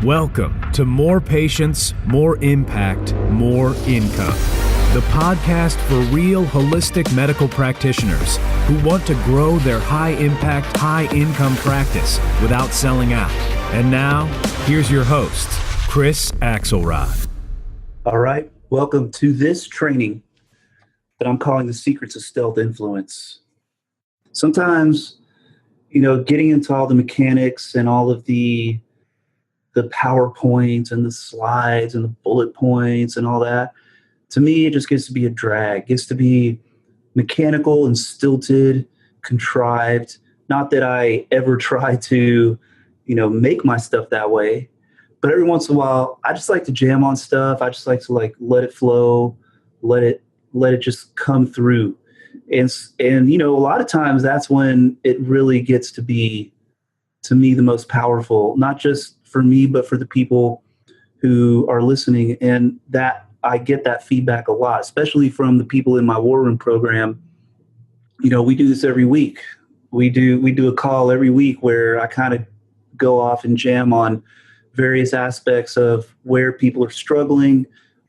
Welcome to More Patients, More Impact, More Income, the podcast for real holistic medical practitioners who want to grow their high-impact, high-income practice without selling out. And now, here's your host, Chris Axelrad. All right, welcome to this training that I'm calling The Secrets of Stealth Influence. Sometimes, getting into all the mechanics and all of the PowerPoints and the slides and the bullet points and all that, to me, it just gets to be a drag. It gets to be mechanical and stilted, contrived. Not that I ever try to, make my stuff that way. But every once in a while, I just like to jam on stuff. I just like to let it flow, let it just come through. And a lot of times that's when it really gets to be, to me, the most powerful, not just for me, but for the people who are listening. And that I get that feedback a lot, especially from the people in my War Room program. We do this every week. We do a call every week where I kind of go off and jam on various aspects of where people are struggling,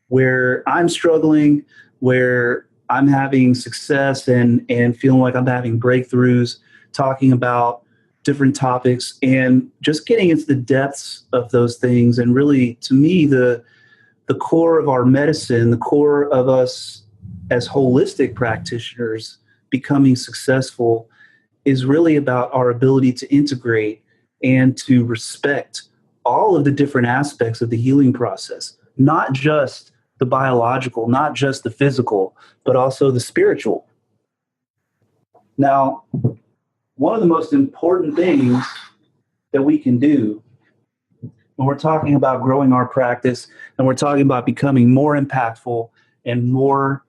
where I'm struggling, where I'm having success and feeling like I'm having breakthroughs, talking about different topics and just getting into the depths of those things. And really, to me, the core of our medicine, the core of us as holistic practitioners becoming successful is really about our ability to integrate and to respect all of the different aspects of the healing process, not just the biological, not just the physical, but also the spiritual. Now, one of the most important things that we can do when we're talking about growing our practice and we're talking about becoming more impactful and more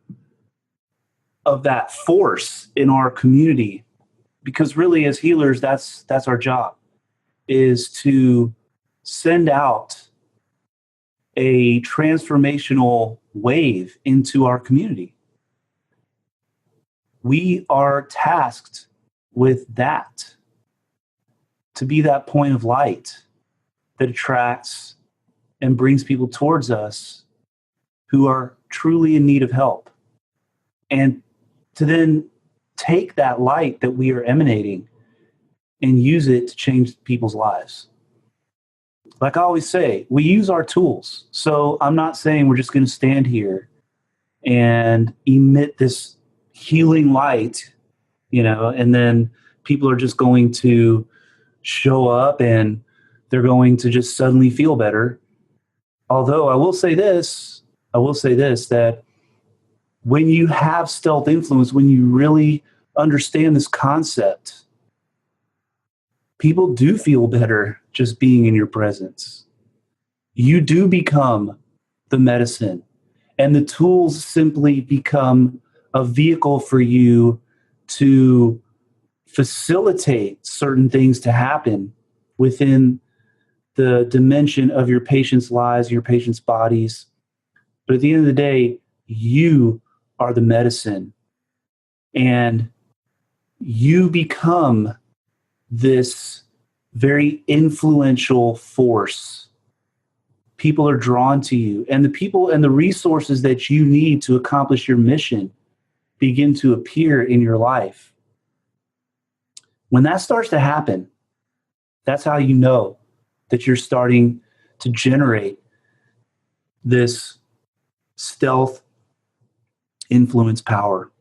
of that force in our community, because really as healers, that's our job, is to send out a transformational wave into our community. We are tasked with that, to be that point of light that attracts and brings people towards us who are truly in need of help, and to then take that light that we are emanating and use it to change people's lives. Like I always say, we use our tools. So I'm not saying we're just going to stand here and emit this healing light, and then people are just going to show up and they're going to just suddenly feel better. Although I will say this, that when you have stealth influence, when you really understand this concept, people do feel better just being in your presence. You do become the medicine, and the tools simply become a vehicle for you to facilitate certain things to happen within the dimension of your patients' lives, your patients' bodies. But at the end of the day, you are the medicine, and you become this very influential force. People are drawn to you, and the people and the resources that you need to accomplish your mission begin to appear in your life. When that starts to happen, that's how you know that you're starting to generate this stealth influence power.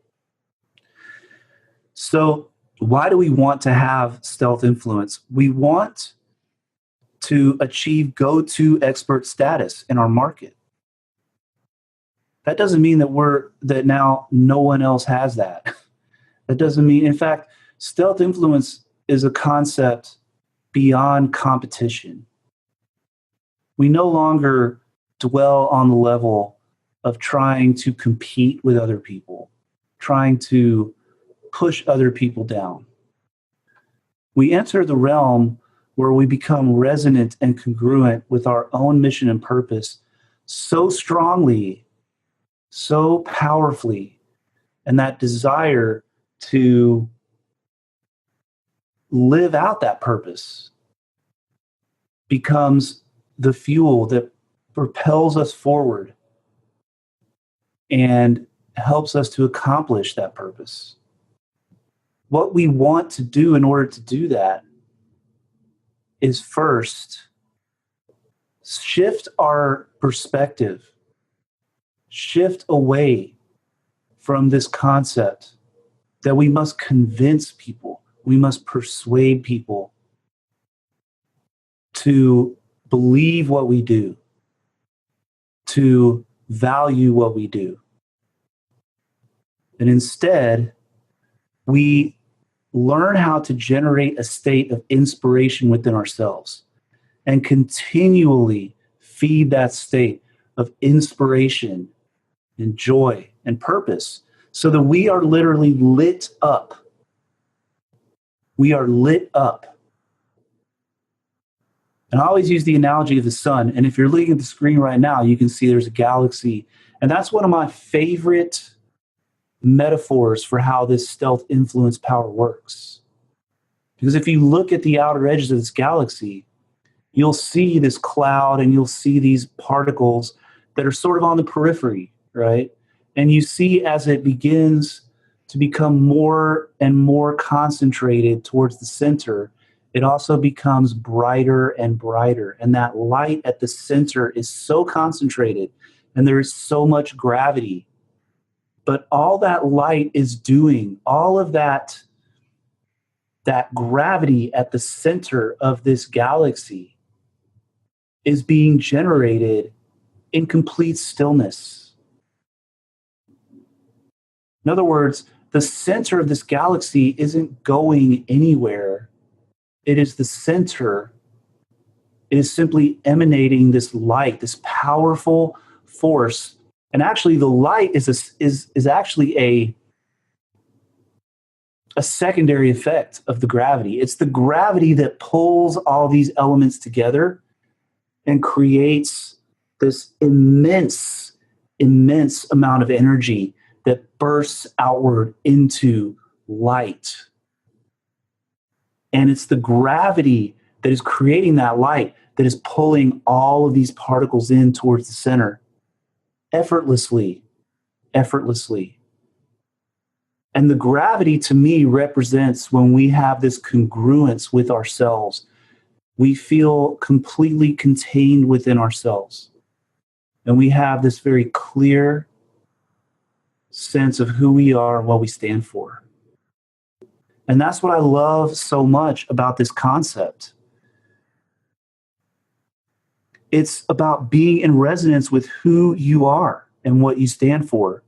So, why do we want to have stealth influence? We want to achieve go-to expert status in our market. That doesn't mean that now no one else has that. That doesn't mean, in fact, stealth influence is a concept beyond competition. We no longer dwell on the level of trying to compete with other people, trying to push other people down. We enter the realm where we become resonant and congruent with our own mission and purpose so strongly, so powerfully, and that desire to live out that purpose becomes the fuel that propels us forward and helps us to accomplish that purpose. What we want to do in order to do that is first shift our perspective, shift away from this concept that we must convince people, we must persuade people to believe what we do, to value what we do. And instead, we learn how to generate a state of inspiration within ourselves and continually feed that state of inspiration and joy and purpose so that we are literally lit up. We are lit up. And I always use the analogy of the sun. And if you're looking at the screen right now, you can see there's a galaxy. And that's one of my favorite metaphors for how this stealth influence power works. Because if you look at the outer edges of this galaxy, you'll see this cloud and you'll see these particles that are sort of on the periphery, right? And you see as it begins to become more and more concentrated towards the center, it also becomes brighter and brighter. And that light at the center is so concentrated and there is so much gravity. But all that light is doing, all of that gravity at the center of this galaxy is being generated in complete stillness. In other words, the center of this galaxy isn't going anywhere. It is the center. It is simply emanating this light, this powerful force. And actually, the light is actually a secondary effect of the gravity. It's the gravity that pulls all these elements together and creates this immense amount of energy that bursts outward into light. And it's the gravity that is creating that light that is pulling all of these particles in towards the center effortlessly. And the gravity to me represents when we have this congruence with ourselves. We feel completely contained within ourselves. And we have this very clear sense of who we are and what we stand for. And that's what I love so much about this concept. It's about being in resonance with who you are and what you stand for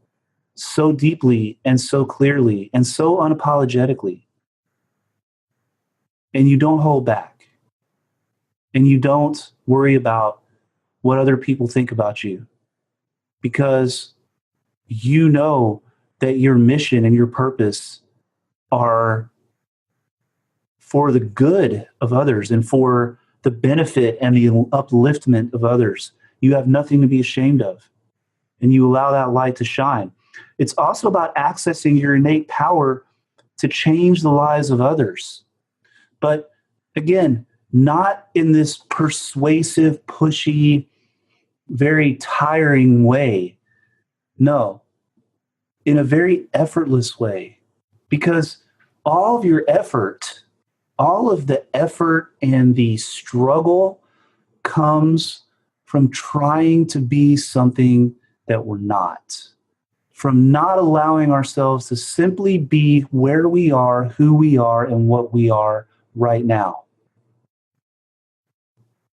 so deeply and so clearly and so unapologetically. And you don't hold back. And you don't worry about what other people think about you, because you know that your mission and your purpose are for the good of others and for the benefit and the upliftment of others. You have nothing to be ashamed of, and you allow that light to shine. It's also about accessing your innate power to change the lives of others. But again, not in this persuasive, pushy, very tiring way. No, in a very effortless way. Because all of your effort, all of the effort and the struggle comes from trying to be something that we're not. From not allowing ourselves to simply be where we are, who we are, and what we are right now.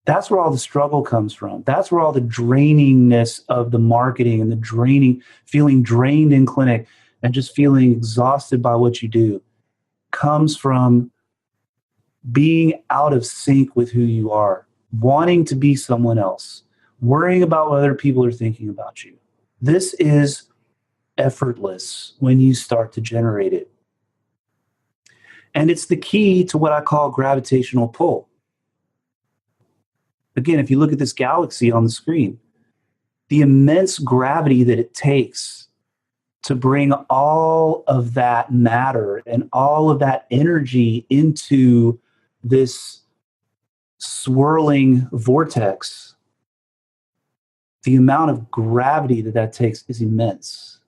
That's where all the struggle comes from. That's where all the drainingness of the marketing and the feeling drained in clinic and just feeling exhausted by what you do comes from being out of sync with who you are, wanting to be someone else, worrying about what other people are thinking about you. This is effortless when you start to generate it. And it's the key to what I call gravitational pull. Again, if you look at this galaxy on the screen, the immense gravity that it takes to bring all of that matter and all of that energy into this swirling vortex, the amount of gravity that takes is immense.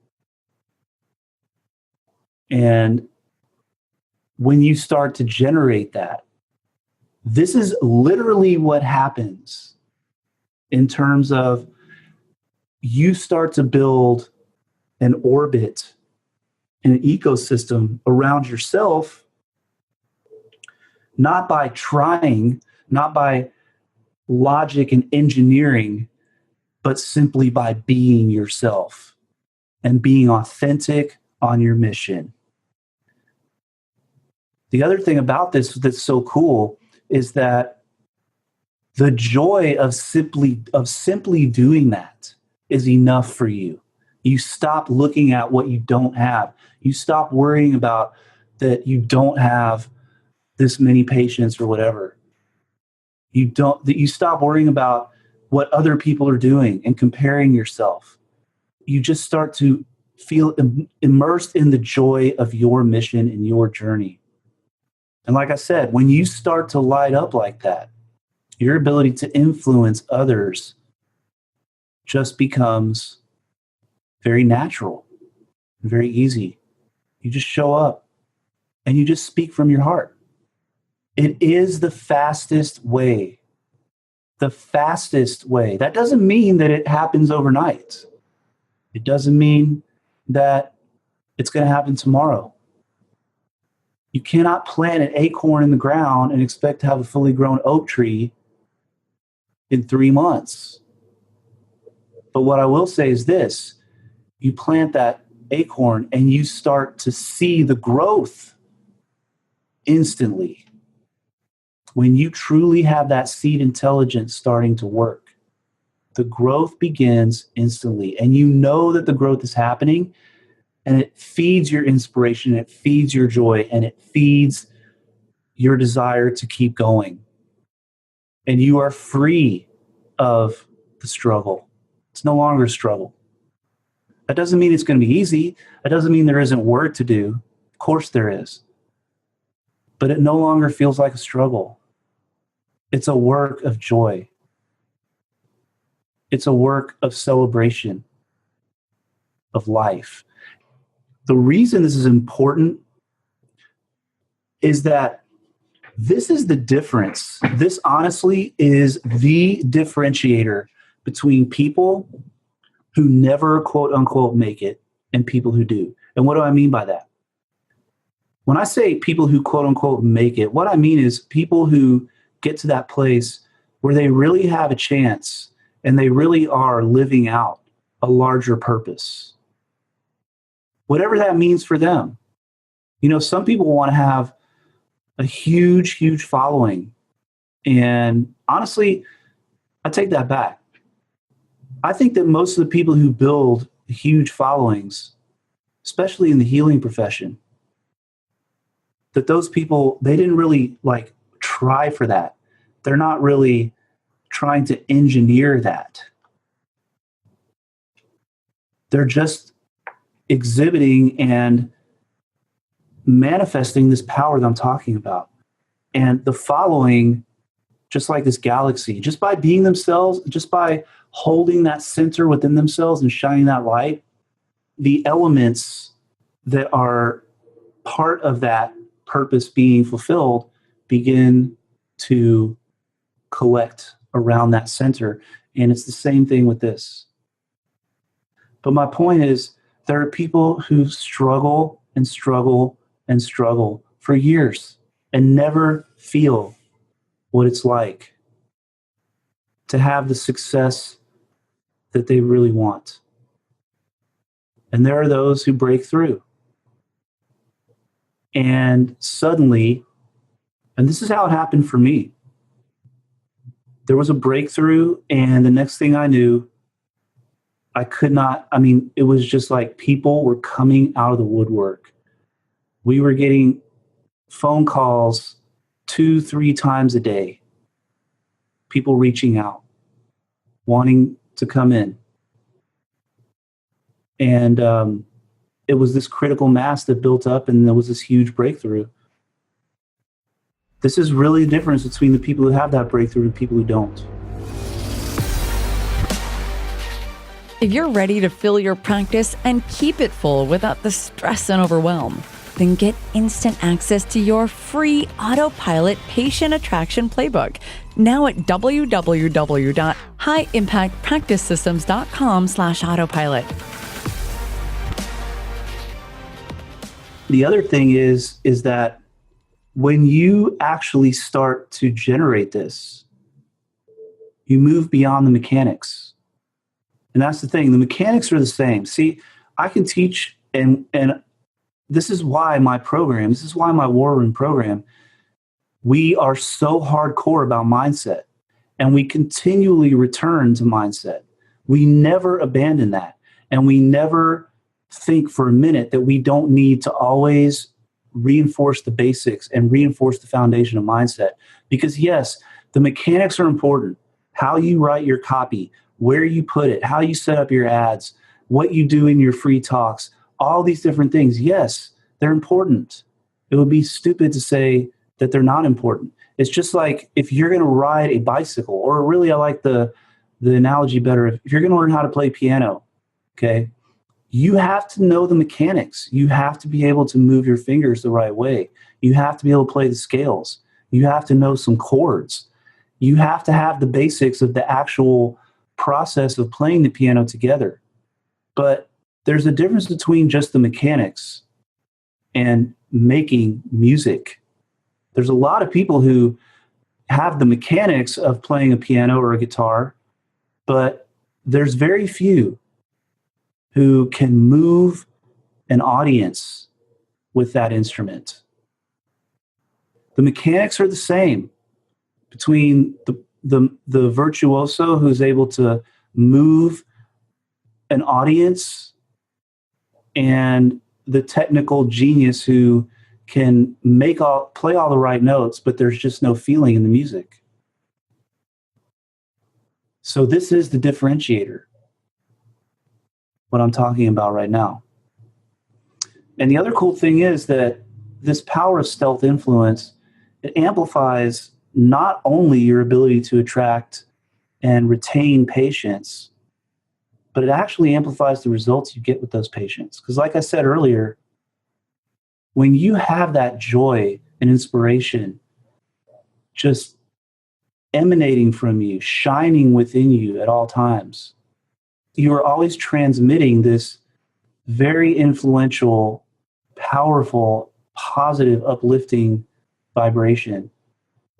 And when you start to generate that, this is literally what happens in terms of you start to build an orbit, an ecosystem around yourself, not by trying, not by logic and engineering, but simply by being yourself and being authentic on your mission. The other thing about this that's so cool is that the joy of simply doing that is enough for you. You stop looking at what you don't have. You stop worrying about that you don't have this many patients or whatever. You stop worrying about what other people are doing and comparing yourself. You just start to feel immersed in the joy of your mission and your journey. And like I said, when you start to light up like that, your ability to influence others just becomes very natural, very easy. You just show up and you just speak from your heart. It is the fastest way. The fastest way. That doesn't mean that it happens overnight. It doesn't mean that it's going to happen tomorrow. You cannot plant an acorn in the ground and expect to have a fully grown oak tree in 3 months. But what I will say is this: you plant that acorn and you start to see the growth instantly. When you truly have that seed intelligence starting to work, the growth begins instantly. And you know that the growth is happening, and it feeds your inspiration, it feeds your joy, and it feeds your desire to keep going. And you are free of the struggle. It's no longer a struggle. That doesn't mean it's going to be easy. That doesn't mean there isn't work to do. Of course there is. But it no longer feels like a struggle. It's a work of joy. It's a work of celebration of life. The reason this is important is that this is the difference. This honestly is the differentiator between people who never quote unquote make it and people who do. And what do I mean by that? When I say people who quote unquote make it, what I mean is people who get to that place where they really have a chance and they really are living out a larger purpose. Whatever that means for them. You know, some people want to have a huge, huge following. And honestly, I take that back. I think that most of the people who build huge followings, especially in the healing profession, that those people, they didn't really try for that. They're not really trying to engineer that. They're just exhibiting and manifesting this power that I'm talking about. And the following, just like this galaxy, just by being themselves, just by holding that center within themselves and shining that light, the elements that are part of that purpose being fulfilled begin to collect around that center. And it's the same thing with this. But my point is, there are people who struggle and struggle and struggle for years and never feel what it's like to have the success that they really want. And there are those who break through. And suddenly, and this is how it happened for me, there was a breakthrough, and the next thing I knew, it was just like people were coming out of the woodwork. We were getting phone calls 2-3 times a day. People reaching out, wanting to come in. And it was this critical mass that built up, and there was this huge breakthrough. This is really the difference between the people who have that breakthrough and people who don't. If you're ready to fill your practice and keep it full without the stress and overwhelm, then get instant access to your free autopilot patient attraction playbook now at www.highimpactpracticesystems.com/autopilot. The other thing is that when you actually start to generate this, you move beyond the mechanics. And that's the thing. The mechanics are the same. See, I can teach, and this is why my War Room program, we are so hardcore about mindset, and we continually return to mindset. We never abandon that, and we never think for a minute that we don't need to always reinforce the basics and reinforce the foundation of mindset. Because yes, the mechanics are important. How you write your copy, where you put it, how you set up your ads, what you do in your free talks, all these different things. Yes, they're important. It would be stupid to say that they're not important. It's just like if you're going to ride a bicycle, or really I like the analogy better. If you're going to learn how to play piano, okay, you have to know the mechanics. You have to be able to move your fingers the right way. You have to be able to play the scales. You have to know some chords. You have to have the basics of the actual process of playing the piano together. But there's a difference between just the mechanics and making music. There's a lot of people who have the mechanics of playing a piano or a guitar, but there's very few who can move an audience with that instrument. The mechanics are the same between the virtuoso who's able to move an audience and the technical genius who can play all the right notes, but there's just no feeling in the music. So this is the differentiator, what I'm talking about right now. And the other cool thing is that this power of stealth influence, it amplifies not only your ability to attract and retain patients, but it actually amplifies the results you get with those patients. Because like I said earlier, when you have that joy and inspiration just emanating from you, shining within you at all times, you are always transmitting this very influential, powerful, positive, uplifting vibration.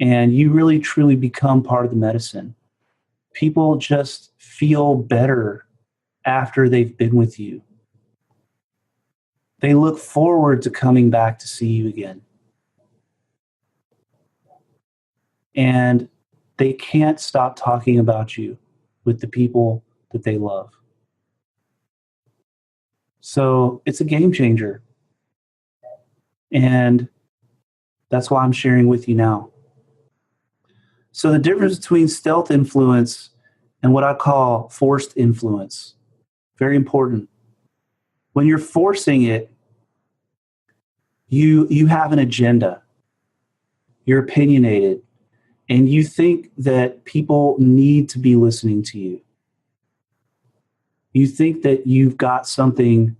And you really, truly become part of the medicine. People just feel better after they've been with you. They look forward to coming back to see you again. And they can't stop talking about you with the people that they love. So it's a game changer. And that's why I'm sharing with you now. So the difference between stealth influence and what I call forced influence, very important. When you're forcing it, you have an agenda. You're opinionated, and you think that people need to be listening to you. You think that you've got something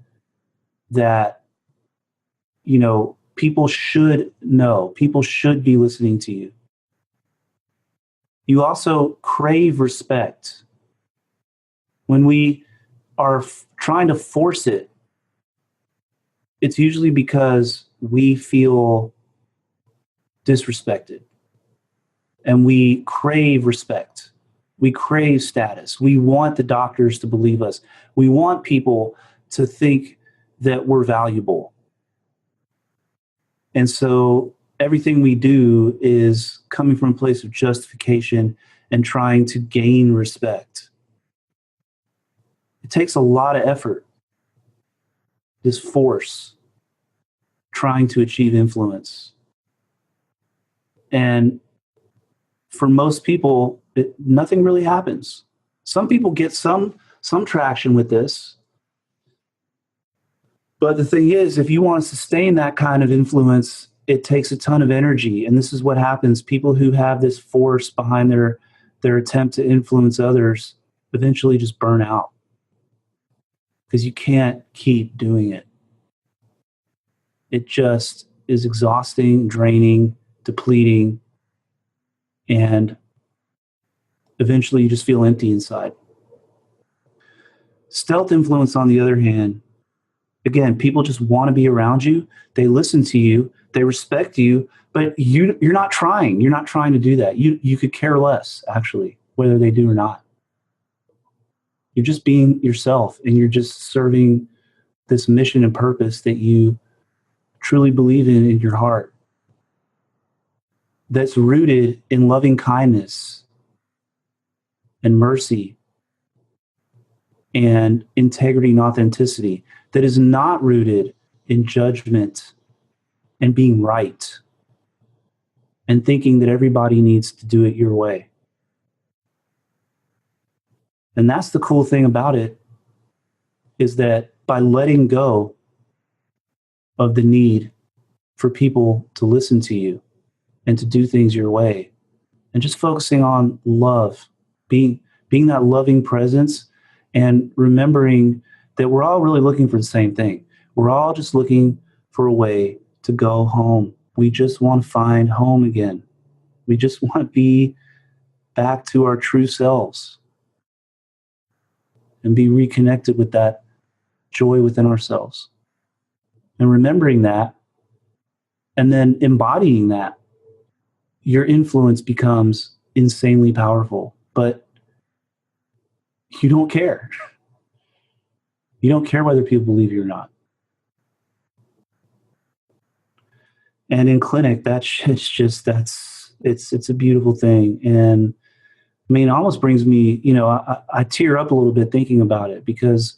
that, people should know. People should be listening to you. You also crave respect. When we are trying to force it, it's usually because we feel disrespected. And we crave respect. We crave status. We want the doctors to believe us. We want people to think that we're valuable. And so everything we do is coming from a place of justification and trying to gain respect. It takes a lot of effort, this force, trying to achieve influence. And for most people, nothing really happens. Some people get some traction with this. But the thing is, if you want to sustain that kind of influence, it takes a ton of energy. And this is what happens. People who have this force behind their attempt to influence others eventually just burn out because you can't keep doing it. It just is exhausting, draining, depleting, and eventually you just feel empty inside. Stealth influence, on the other hand, again, people just want to be around you. They listen to you. They respect you, but you're not trying. You're not trying to do that. You could care less, actually, whether they do or not. You're just being yourself, and you're just serving this mission and purpose that you truly believe in your heart, that's rooted in loving kindness and mercy and integrity and authenticity, that is not rooted in judgment and being right and thinking that everybody needs to do it your way. And that's the cool thing about it, is that by letting go of the need for people to listen to you and to do things your way, and just focusing on love, being that loving presence, and remembering that we're all really looking for the same thing. We're all just looking for a way to go home. We just want to find home again. We just want to be back to our true selves and be reconnected with that joy within ourselves. And remembering that, and then embodying that, your influence becomes insanely powerful. But you don't care. You don't care whether people believe you or not. And in clinic, it's a beautiful thing. And I mean, it almost brings me, I tear up a little bit thinking about it, because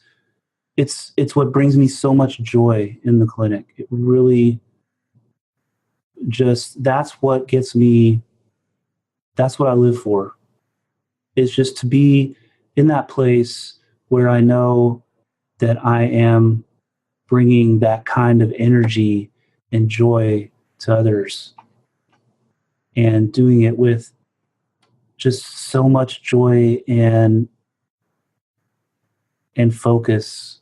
it's what brings me so much joy in the clinic. It really just, that's what gets me, that's what I live for, is just to be in that place where I know that I am bringing that kind of energy and joy to others, and doing it with just so much joy and focus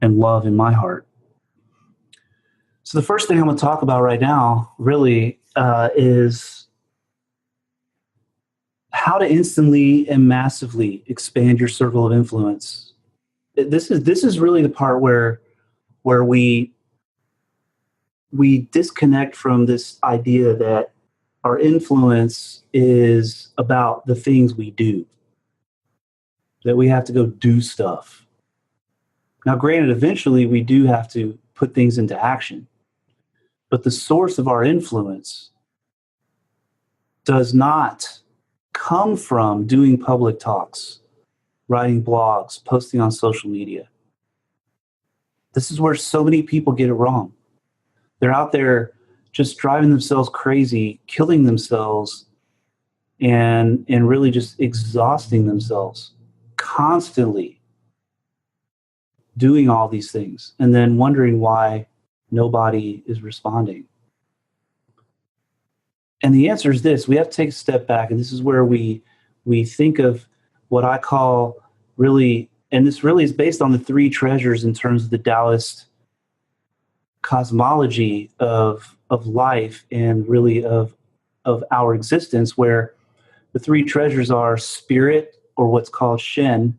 and love in my heart. So the first thing I'm going to talk about right now really is how to instantly and massively expand your circle of influence. This is really the part where we disconnect from this idea that our influence is about the things we do, that we have to go do stuff. Now, granted, eventually we do have to put things into action, but the source of our influence does not come from doing public talks, writing blogs, posting on social media. This is where so many people get it wrong. They're out there just driving themselves crazy, killing themselves, and really just exhausting themselves, constantly doing all these things, and then wondering why nobody is responding. And the answer is this: we have to take a step back, and this is where we think of what I call really, and this really is based on the three treasures in terms of the Taoist cosmology of life, and really of our existence, where the three treasures are spirit, or what's called Shen,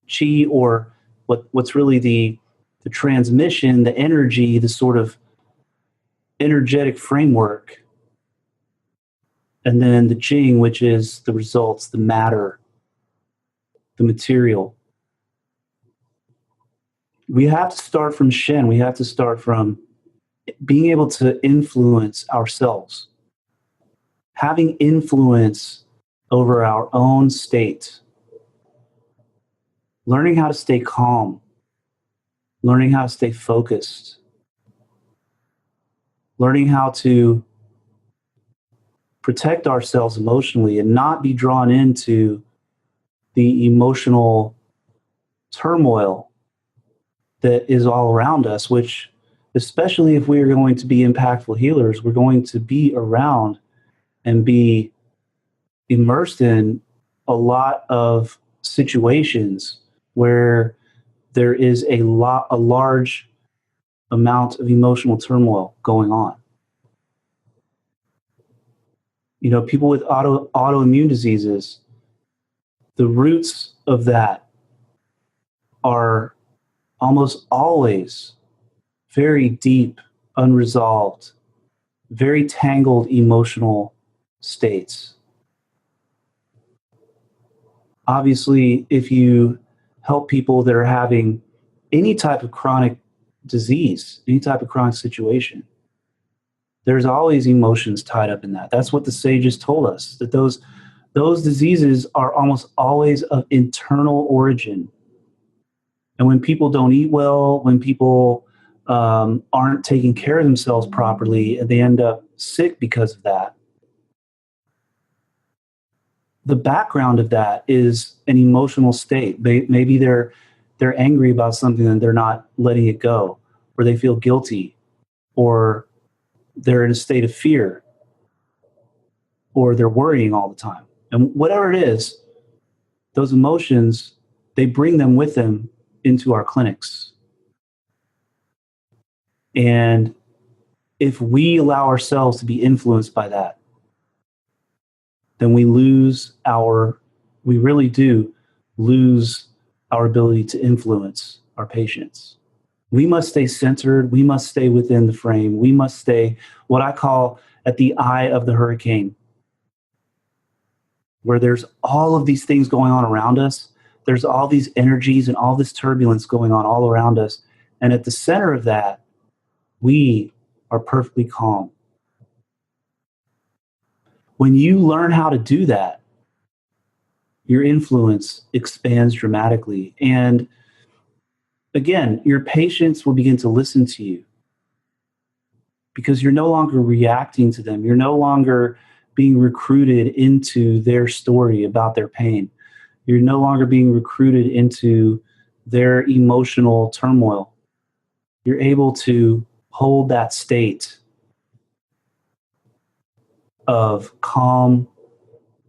Qi, or what's really the transmission, the energy, the sort of energetic framework, and then the Jing, which is the results, the matter, the material. We have to start from Shen. We have to start from being able to influence ourselves, having influence over our own state, learning how to stay calm, learning how to stay focused, learning how to protect ourselves emotionally and not be drawn into the emotional turmoil that is all around us, which especially if we are going to be impactful healers, we're going to be around and be immersed in a lot of situations where there is a large amount of emotional turmoil going on. You know, people with autoimmune diseases, the roots of that are almost always very deep, unresolved, very tangled emotional states. Obviously, if you help people that are having any type of chronic disease, any type of chronic situation, there's always emotions tied up in that. That's what the sages told us, that those diseases are almost always of internal origin. And when people don't eat well, when people aren't taking care of themselves properly, and they end up sick because of that, the background of that is an emotional state. Maybe they're angry about something and they're not letting it go, or they feel guilty, or they're in a state of fear, or they're worrying all the time. And whatever it is, those emotions, they bring them with them into our clinics. And if we allow ourselves to be influenced by that, then we really do lose our ability to influence our patients. We must stay centered. We must stay within the frame. We must stay what I call at the eye of the hurricane, where there's all of these things going on around us. There's all these energies and all this turbulence going on all around us. And at the center of that, we are perfectly calm. When you learn how to do that, your influence expands dramatically. And again, your patients will begin to listen to you because you're no longer reacting to them. You're no longer being recruited into their story about their pain. You're no longer being recruited into their emotional turmoil. You're able to hold that state of calm,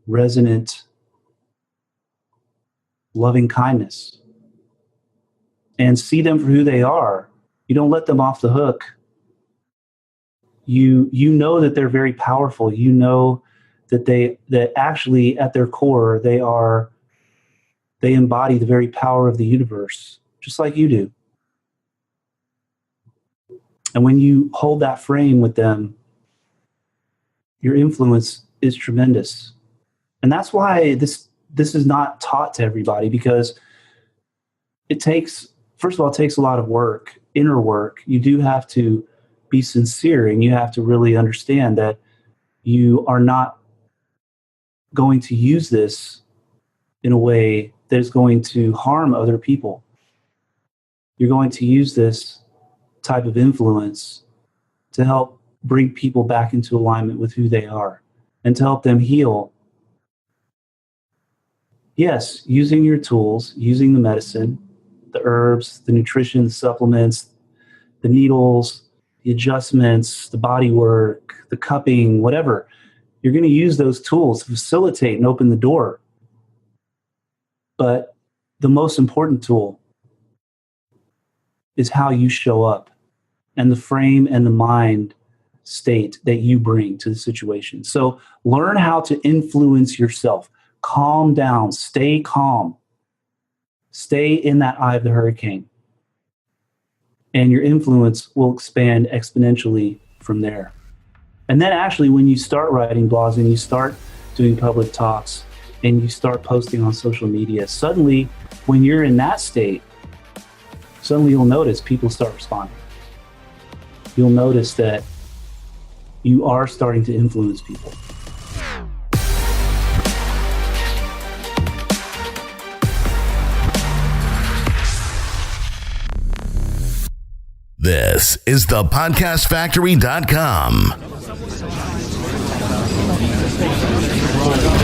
resonant, loving kindness and see them for who they are. You don't let them off the hook. You know that they're very powerful. You know that actually at their core they embody the very power of the universe, just like you do. And when you hold that frame with them, your influence is tremendous. And that's why this is not taught to everybody, because it takes a lot of work, inner work. You do have to be sincere, and you have to really understand that you are not going to use this in a way that is going to harm other people. You're going to use this type of influence to help bring people back into alignment with who they are and to help them heal. Yes, using your tools, using the medicine, the herbs, the nutrition, the supplements, the needles, the adjustments, the body work, the cupping, whatever. You're going to use those tools to facilitate and open the door. But the most important tool is how you show up and the frame and the mind state that you bring to the situation. So learn how to influence yourself. Calm down. Stay calm. Stay in that eye of the hurricane. And your influence will expand exponentially from there. And then actually when you start writing blogs and you start doing public talks and you start posting on social media, suddenly when you're in that state, suddenly you'll notice people start responding. You'll notice that you are starting to influence people. This is thepodcastfactory.com.